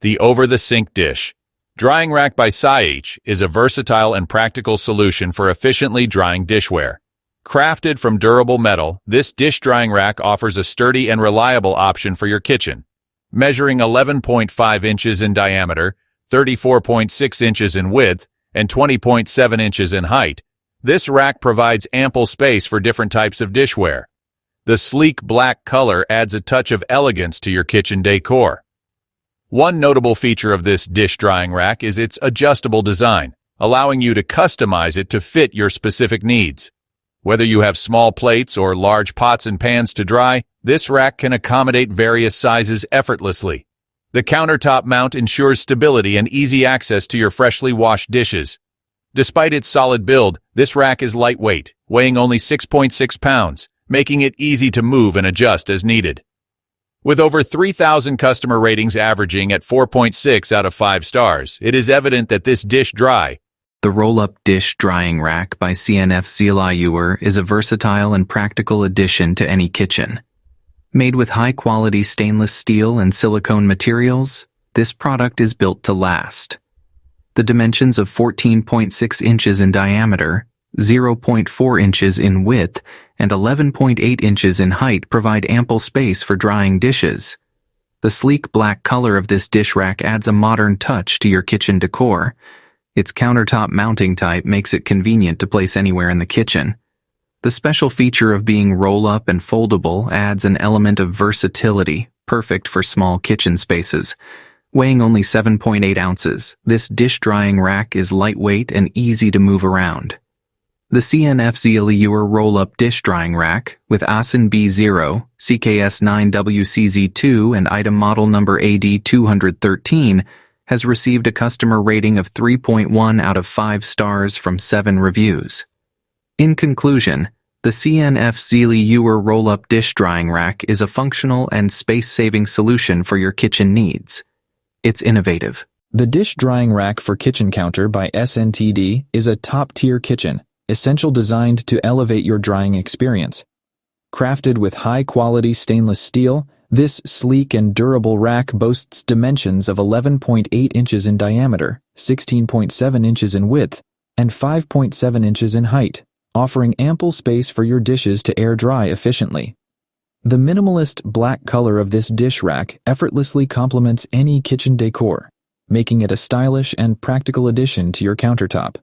The over-the-sink dish. Drying Rack by Sih is a versatile and practical solution for efficiently drying dishware. Crafted from durable metal, this dish drying rack offers a sturdy and reliable option for your kitchen. Measuring 11.5 inches in diameter, 34.6 inches in width, and 20.7 inches in height, this rack provides ample space for different types of dishware. The sleek black color adds a touch of elegance to your kitchen decor. One notable feature of this dish drying rack is its adjustable design, allowing you to customize it to fit your specific needs. Whether you have small plates or large pots and pans to dry, this rack can accommodate various sizes effortlessly. The countertop mount ensures stability and easy access to your freshly washed dishes. Despite its solid build, this rack is lightweight, weighing only 6.6 pounds, making it easy to move and adjust as needed. With over 3,000 customer ratings averaging at 4.6 out of 5 stars, it is evident that this dish dry. The roll-up dish drying rack by CNF Zilayur is a versatile and practical addition to any kitchen. Made with high-quality stainless steel and silicone materials, this product is built to last. The dimensions of 14.6 inches in diameter, 0.4 inches in width, and 11.8 inches in height provide ample space for drying dishes. The sleek black color of this dish rack adds a modern touch to your kitchen decor. Its countertop mounting type makes it convenient to place anywhere in the kitchen. The special feature of being roll-up and foldable adds an element of versatility, perfect for small kitchen spaces. Weighing only 7.8 ounces, this dish drying rack is lightweight and easy to move around. The CNF Zilayur roll-up dish drying rack with ASIN B0, CKS9WCZ2 and item model number AD213 has received a customer rating of 3.1 out of 5 stars from 7 reviews. In conclusion, the CNF Zilayur roll-up dish drying rack is a functional and space-saving solution for your kitchen needs. It's innovative. The dish drying rack for kitchen counter by SNTD is a top-tier kitchen, essential designed to elevate your drying experience. Crafted with high-quality stainless steel, this sleek and durable rack boasts dimensions of 11.8 inches in diameter, 16.7 inches in width, and 5.7 inches in height, offering ample space for your dishes to air dry efficiently. The minimalist black color of this dish rack effortlessly complements any kitchen decor, making it a stylish and practical addition to your countertop.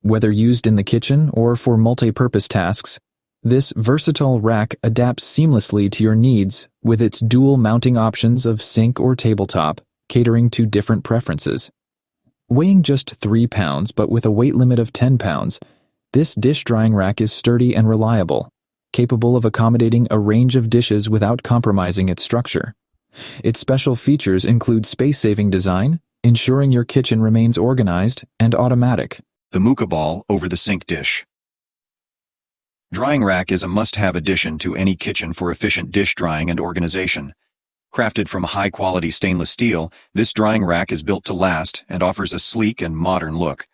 Whether used in the kitchen or for multi-purpose tasks, this versatile rack adapts seamlessly to your needs with its dual mounting options of sink or tabletop, catering to different preferences. Weighing just 3 pounds but with a weight limit of 10 pounds, this dish drying rack is sturdy and reliable, capable of accommodating a range of dishes without compromising its structure. Its special features include space-saving design, ensuring your kitchen remains organized and automatic. The Muka Ball over the sink dish. Drying rack is a must-have addition to any kitchen for efficient dish drying and organization. Crafted from high-quality stainless steel, this drying rack is built to last and offers a sleek and modern look.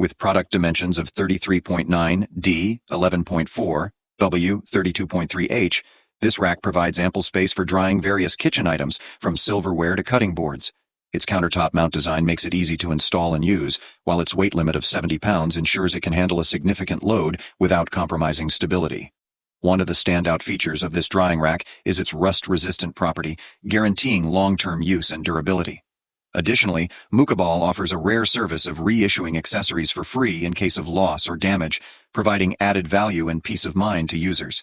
With product dimensions of 33.9 D, 11.4 W, 32.3 H, this rack provides ample space for drying various kitchen items, from silverware to cutting boards. Its countertop mount design makes it easy to install and use, while its weight limit of 70 pounds ensures it can handle a significant load without compromising stability. One of the standout features of this drying rack is its rust-resistant property, guaranteeing long-term use and durability. Additionally, Muka Ball offers a rare service of reissuing accessories for free in case of loss or damage, providing added value and peace of mind to users.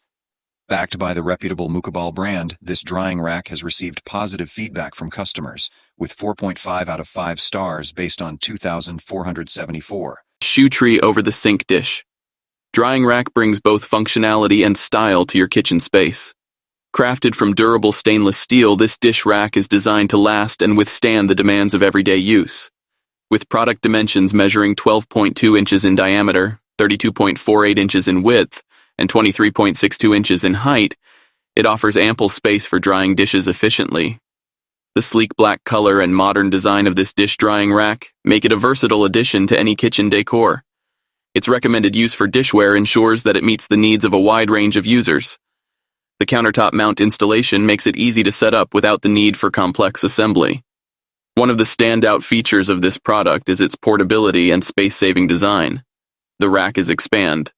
Backed by the reputable Muka Ball brand, this drying rack has received positive feedback from customers, with 4.5 out of 5 stars based on 2,474. Shoe tree over the sink dish. Drying rack brings both functionality and style to your kitchen space. Crafted from durable stainless steel, this dish rack is designed to last and withstand the demands of everyday use. With product dimensions measuring 12.2 inches in diameter, 32.48 inches in width, and 23.62 inches in height, it offers ample space for drying dishes efficiently. The sleek black color and modern design of this dish drying rack make it a versatile addition to any kitchen decor. Its recommended use for dishware ensures that it meets the needs of a wide range of users. The countertop mount installation makes it easy to set up without the need for complex assembly. One of the standout features of this product is its portability and space-saving design. The rack is expand,